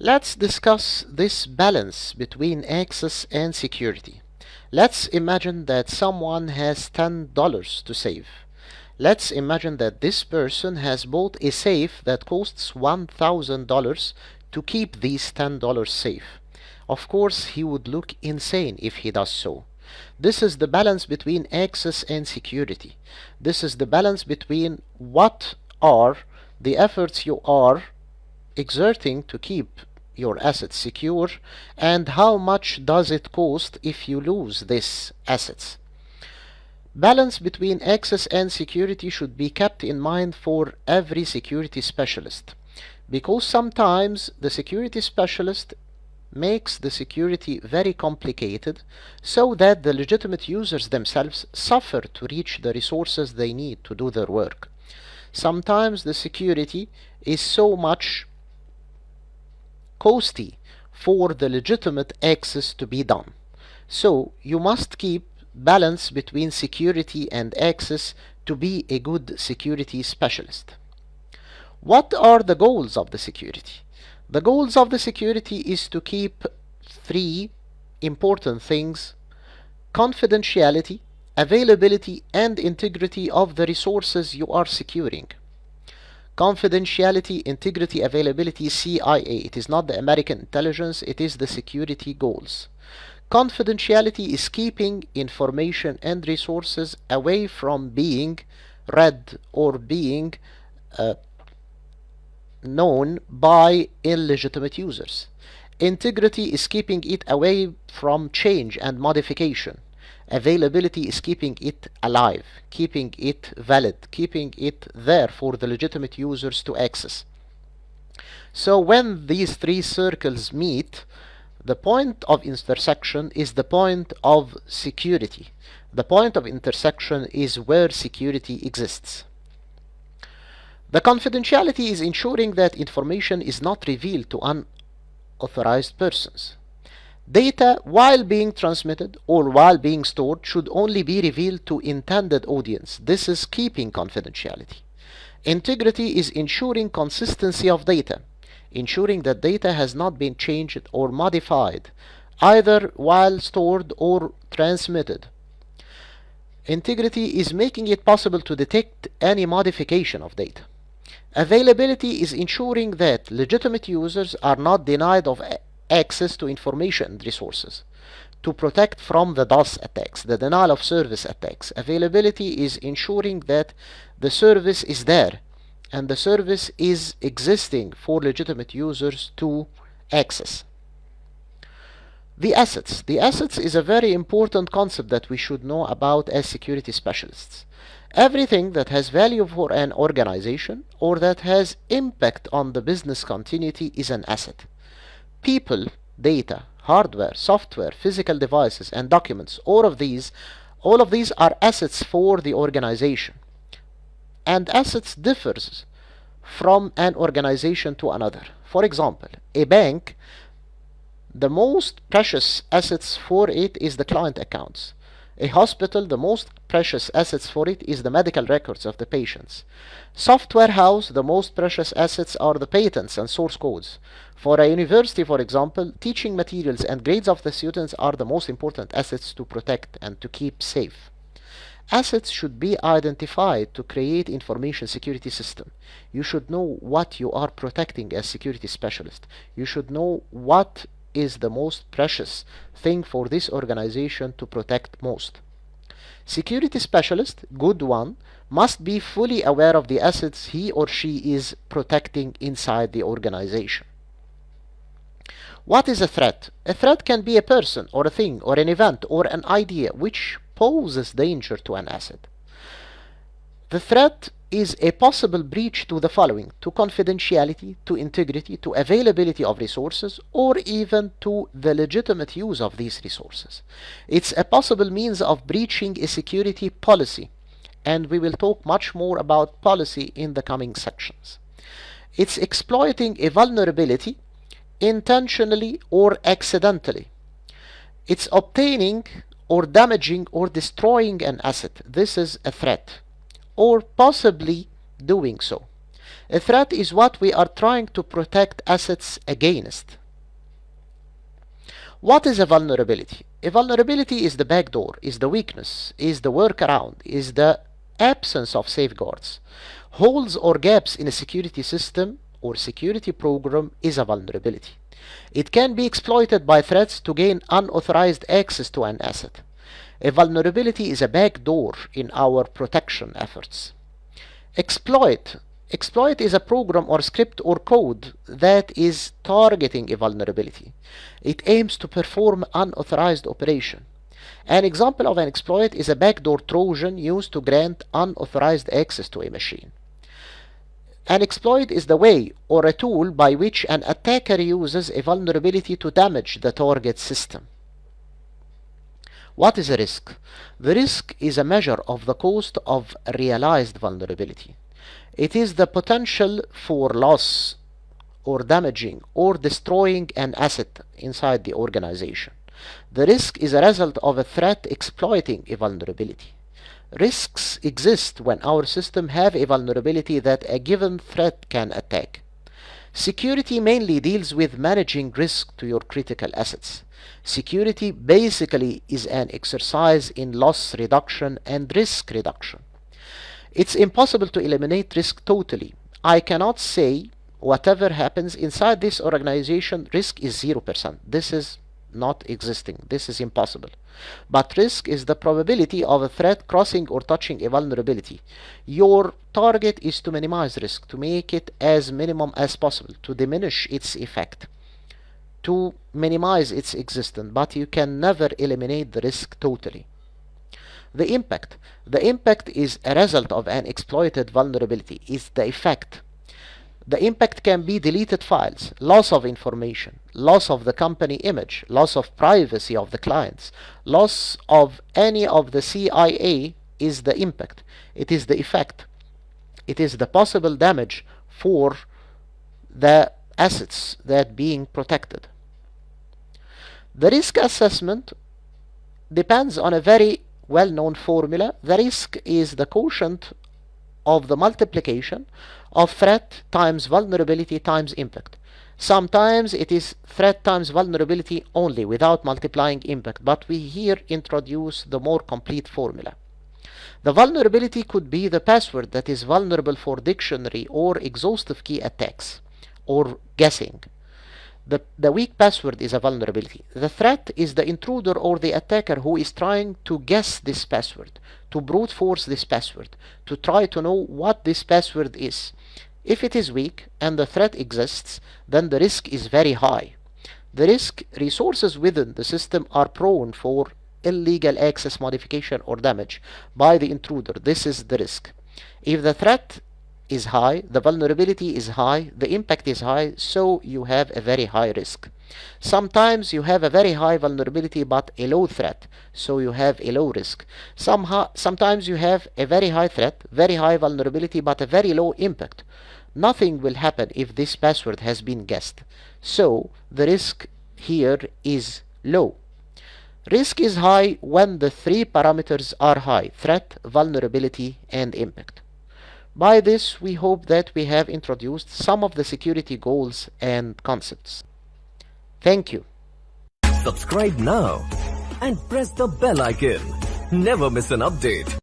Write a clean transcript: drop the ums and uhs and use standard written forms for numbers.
Let's discuss this balance between access and security. Let's imagine that someone has $10 to save. Let's imagine that this person has bought a safe that costs $1,000 to keep these $10 safe. Of course, he would look insane if he does so. This is the balance between access and security. This is the balance between what are the efforts you are exerting to keep your assets secure and how much does it cost if you lose these assets. Balance between access and security should be kept in mind for every security specialist, because sometimes the security specialist makes the security very complicated so that the legitimate users themselves suffer to reach the resources they need to do their work. Sometimes the security is so much costly for the legitimate access to be done. So you must keep balance between security and access to be a good security specialist. What are the goals of the security? The goals of the security is to keep three important things: confidentiality, availability, and integrity of the resources you are securing. Confidentiality, integrity, availability, CIA. It is not the American intelligence, it is the security goals. Confidentiality is keeping information and resources away from being read or being known by illegitimate users. Integrity is keeping it away from change and modification. Availability is keeping it alive, keeping it valid, keeping it there for the legitimate users to access. So when these three circles meet, the point of intersection is the point of security. The point of intersection is where security exists. The confidentiality is ensuring that information is not revealed to unauthorized persons. Data, while being transmitted or while being stored, should only be revealed to intended audience. This is keeping confidentiality. Integrity is ensuring consistency of data, ensuring that data has not been changed or modified, either while stored or transmitted. Integrity is making it possible to detect any modification of data. Availability is ensuring that legitimate users are not denied of access to information and resources. To protect from the DOS attacks, the denial of service attacks. Availability is ensuring that the service is there and the service is existing for legitimate users to access. The assets. The assets is a very important concept that we should know about as security specialists. Everything that has value for an organization or that has impact on the business continuity is an asset. People, data, hardware, software, physical devices, and documents, all of these are assets for the organization. And assets differs from an organization to another. For example, a bank, the most precious assets for it is the client accounts. A hospital, the most precious assets for it is the medical records of the patients. Software house, the most precious assets are the patents and source codes. For a university, for example, teaching materials and grades of the students are the most important assets to protect and to keep safe. Assets should be identified to create information security system. You should know what you are protecting as security specialist. You should know what is the most precious thing for this organization to protect most. Security specialist, good one, must be fully aware of the assets he or she is protecting inside the organization. What is a threat? A threat can be a person or a thing or an event or an idea which poses danger to an asset. The threat is a possible breach to the following: to confidentiality, to integrity, to availability of resources, or even to the legitimate use of these resources. It's a possible means of breaching a security policy, and we will talk much more about policy in the coming sections. It's exploiting a vulnerability intentionally or accidentally. It's obtaining or damaging or destroying an asset. This is a threat, or possibly doing so. A threat is what we are trying to protect assets against. What is a vulnerability? A vulnerability is the backdoor, is the weakness, is the workaround, is the absence of safeguards. Holes or gaps in a security system or security program is a vulnerability. It can be exploited by threats to gain unauthorized access to an asset. A vulnerability is a backdoor in our protection efforts. Exploit. Exploit is a program or script or code that is targeting a vulnerability. It aims to perform unauthorized operation. An example of an exploit is a backdoor Trojan used to grant unauthorized access to a machine. An exploit is the way or a tool by which an attacker uses a vulnerability to damage the target system. What is a risk? The risk is a measure of the cost of a realized vulnerability. It is the potential for loss or damaging or destroying an asset inside the organization. The risk is a result of a threat exploiting a vulnerability. Risks exist when our system have a vulnerability that a given threat can attack. Security mainly deals with managing risk to your critical assets. Security basically is an exercise in loss reduction and risk reduction. It's impossible to eliminate risk totally. I cannot say whatever happens inside this organization, risk is 0%. This is not existing. This is impossible. But risk is the probability of a threat crossing or touching a vulnerability. Your target is to minimize risk, to make it as minimum as possible, to diminish its effect, to minimize its existence, but you can never eliminate the risk totally. The impact. The impact is a result of an exploited vulnerability, is the effect. The impact can be deleted files, loss of information, loss of the company image, loss of privacy of the clients, loss of any of the CIA is the impact. It is the effect. It is the possible damage for the assets that being protected. The risk assessment depends on a very well-known formula. The risk is the quotient of the multiplication of threat times vulnerability times impact. Sometimes it is threat times vulnerability only without multiplying impact, but we here introduce the more complete formula. The vulnerability could be the password that is vulnerable for dictionary or exhaustive key attacks or guessing. The weak password is a vulnerability. The threat is the intruder or the attacker who is trying to guess this password, to brute force this password, to try to know what this password is. If it is weak and the threat exists, then the risk is very high. The risk resources within the system are prone for illegal access modification or damage by the intruder. This is the risk. If the threat is high, the vulnerability is high, the impact is high, so you have a very high risk. Sometimes you have a very high vulnerability but a low threat, so you have a low risk. Sometimes you have a very high threat, very high vulnerability but a very low impact. Nothing will happen if this password has been guessed, so the risk here is low. Risk is high when the three parameters are high: threat, vulnerability, and impact. By this, we hope that we have introduced some of the security goals and concepts. Thank you. Subscribe now and press the bell icon. Never miss an update.